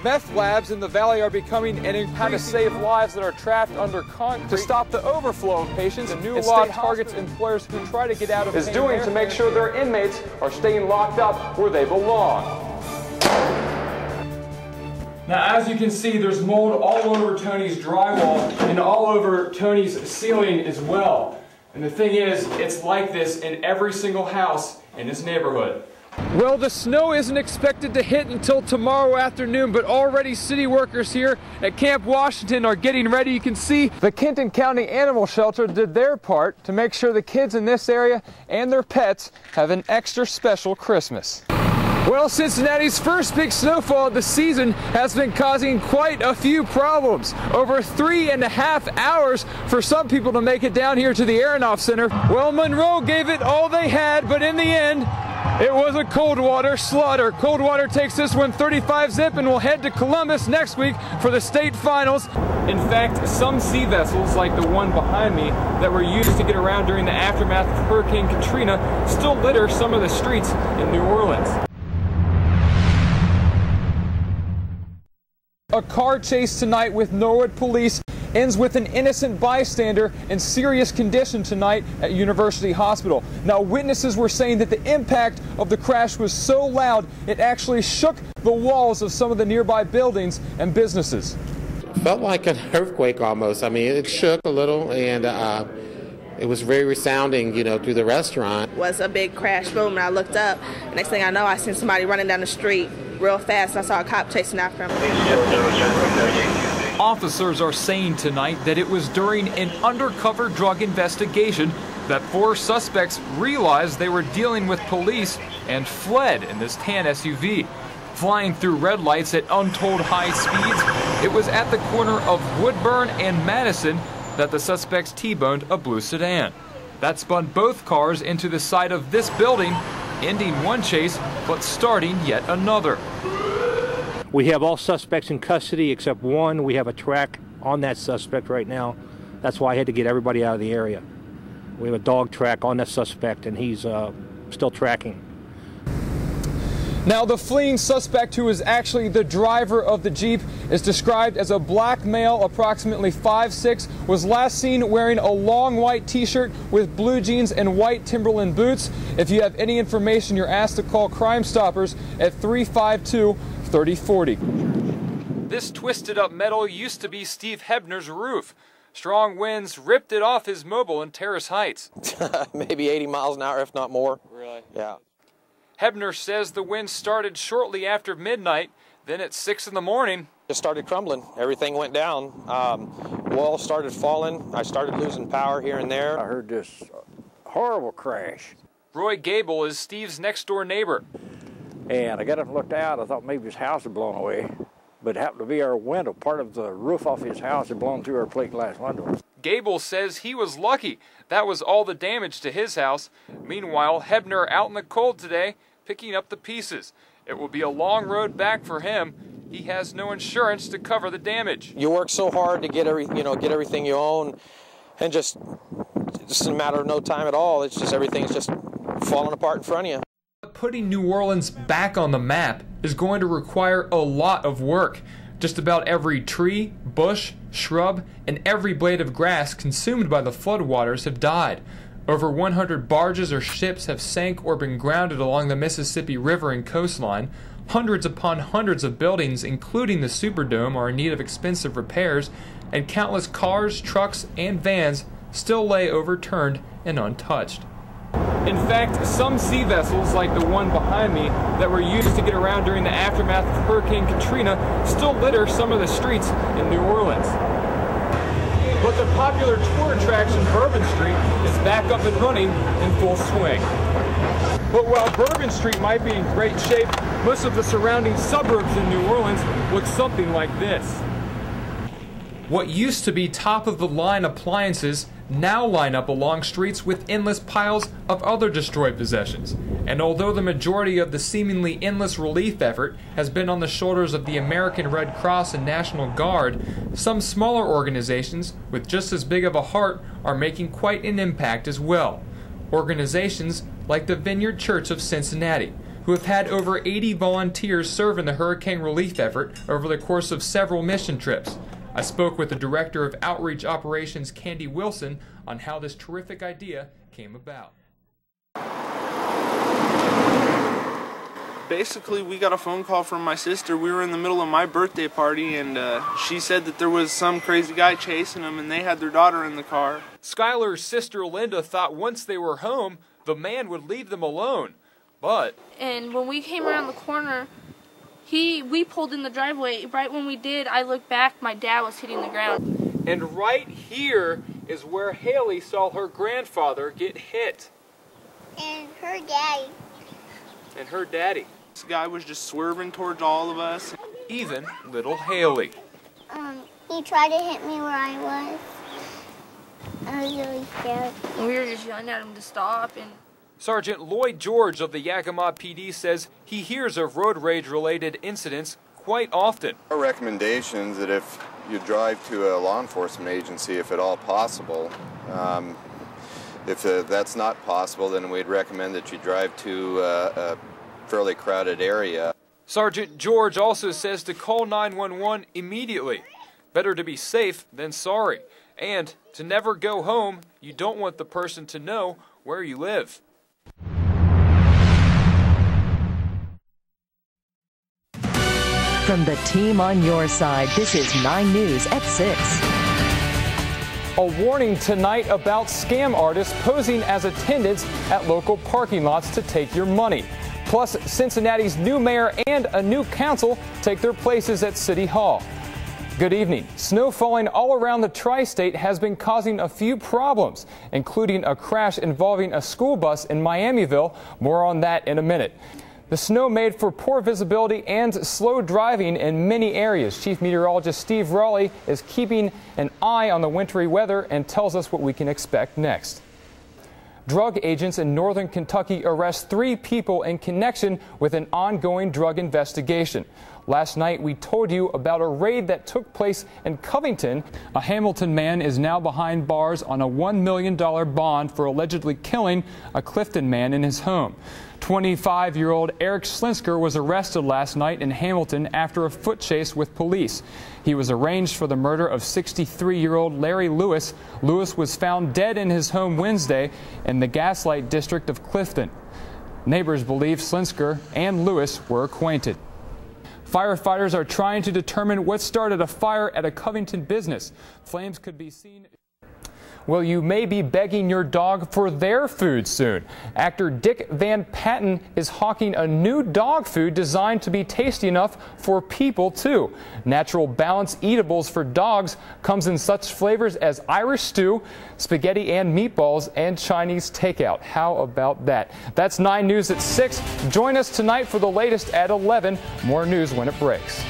Meth labs in the valley are becoming an increasing how to save lives that are trapped under concrete. To stop the overflow of patients, a new law targets employers who try to get out of is doing to make sure their inmates are staying locked up where they belong. Now, as you can see, there's mold all over Tony's drywall and all over Tony's ceiling as well. And the thing is, it's like this in every single house in this neighborhood. Well, the snow isn't expected to hit until tomorrow afternoon, but already city workers here at Camp Washington are getting ready. You can see the Kenton County Animal Shelter did their part to make sure the kids in this area and their pets have an extra special Christmas. Well, Cincinnati's first big snowfall of the season has been causing quite a few problems. Over 3.5 hours for some people to make it down here to the Aronoff Center. Well, Monroe gave it all they had, but in the end, it was a Coldwater slaughter. Coldwater takes this one 35-zip and will head to Columbus next week for the state finals. In fact, some sea vessels, like the one behind me, that were used to get around during the aftermath of Hurricane Katrina, still litter some of the streets in New Orleans. A car chase tonight with Norwood police ends with an innocent bystander in serious condition tonight at University Hospital. Now, witnesses were saying that the impact of the crash was so loud it actually shook the walls of some of the nearby buildings and businesses. It felt like an earthquake almost. I mean, it shook a little, and it was very resounding, you know, through the restaurant. It was a big crash boom, and I looked up. Next thing I know, I seen somebody running down the street real fast. I saw a cop chasing after him. Officers are saying tonight that it was during an undercover drug investigation that 4 suspects realized they were dealing with police and fled in this tan SUV. Flying through red lights at untold high speeds, it was at the corner of Woodburn and Madison that the suspects T-boned a blue sedan. That spun both cars into the side of this building, ending one chase, but starting yet another. We have all suspects in custody except one. We have a track on that suspect right now. That's why I had to get everybody out of the area. We have a dog track on that suspect, and he's still tracking. Now, the fleeing suspect, who is actually the driver of the Jeep, is described as a black male, approximately 5'6", was last seen wearing a long white t-shirt with blue jeans and white Timberland boots. If you have any information, you're asked to call Crime Stoppers at 352-3040. This twisted up metal used to be Steve Hebner's roof. Strong winds ripped it off his mobile in Terrace Heights. Maybe 80 miles an hour, if not more. Really? Yeah. Hebner says the wind started shortly after midnight, then at 6 in the morning. It started crumbling. Everything went down. Walls started falling. I started losing power here and there. I heard this horrible crash. Roy Gable is Steve's next-door neighbor. And I got up and looked out. I thought maybe his house had blown away. But it happened to be our window. Part of the roof off his house had blown through our plate glass window. Gable says he was lucky. That was all the damage to his house. Meanwhile, Hebner out in the cold today, picking up the pieces. It will be a long road back for him. He has no insurance to cover the damage. You work so hard to get everything you own, and just in a matter of no time at all, it's just everything's just falling apart in front of you. Putting New Orleans back on the map is going to require a lot of work. Just about every tree, bush, shrub, and every blade of grass consumed by the floodwaters have died. Over 100 barges or ships have sank or been grounded along the Mississippi River and coastline. Hundreds upon hundreds of buildings, including the Superdome, are in need of expensive repairs, and countless cars, trucks, and vans still lay overturned and untouched. In fact, some sea vessels, like the one behind me, that were used to get around during the aftermath of Hurricane Katrina, still litter some of the streets in New Orleans. But the popular tour attraction Bourbon Street is back up and running in full swing. But while Bourbon Street might be in great shape, most of the surrounding suburbs in New Orleans look something like this. What used to be top-of-the-line appliances now line up along streets with endless piles of other destroyed possessions. And although the majority of the seemingly endless relief effort has been on the shoulders of the American Red Cross and National Guard, some smaller organizations with just as big of a heart are making quite an impact as well. Organizations like the Vineyard Church of Cincinnati, who have had over 80 volunteers serve in the hurricane relief effort over the course of several mission trips. I spoke with the Director of Outreach Operations, Candy Wilson, on how this terrific idea came about. Basically, we got a phone call from my sister. We were in the middle of my birthday party, and she said that there was some crazy guy chasing them, and they had their daughter in the car. Skylar's sister Linda thought once they were home, the man would leave them alone, but... And when we came around the corner, we pulled in the driveway. Right when we did, I looked back, my dad was hitting the ground. And right here is where Haley saw her grandfather get hit. And her daddy. And her daddy. This guy was just swerving towards all of us. Even little Haley. He tried to hit me where I was. I was really scared. And we were just yelling at him to stop. And Sergeant Lloyd George of the Yakima PD says he hears of road rage-related incidents quite often. Our recommendations that if you drive to a law enforcement agency, if at all possible, if that's not possible, then we'd recommend that you drive to a fairly crowded area. Sergeant George also says to call 911 immediately. Better to be safe than sorry. And to never go home, you don't want the person to know where you live. From the team on your side, this is 9 News at 6. A warning tonight about scam artists posing as attendants at local parking lots to take your money. Plus, Cincinnati's new mayor and a new council take their places at City Hall. Good evening. Snow falling all around the tri-state has been causing a few problems, including a crash involving a school bus in Miamiville. More on that in a minute. The snow made for poor visibility and slow driving in many areas. Chief Meteorologist Steve Raleigh is keeping an eye on the wintry weather and tells us what we can expect next. Drug agents in northern Kentucky arrest 3 people in connection with an ongoing drug investigation. Last night, we told you about a raid that took place in Covington. A Hamilton man is now behind bars on a $1 million bond for allegedly killing a Clifton man in his home. 25-year-old Eric Slinsker was arrested last night in Hamilton after a foot chase with police. He was arraigned for the murder of 63-year-old Larry Lewis. Lewis was found dead in his home Wednesday in the Gaslight district of Clifton. Neighbors believe Slinsker and Lewis were acquainted. Firefighters are trying to determine what started a fire at a Covington business. Flames could be seen. Well, you may be begging your dog for their food soon. Actor Dick Van Patten is hawking a new dog food designed to be tasty enough for people, too. Natural Balance Eatables for dogs comes in such flavors as Irish stew, spaghetti and meatballs, and Chinese takeout. How about that? That's 9 News at 6. Join us tonight for the latest at 11. More news when it breaks.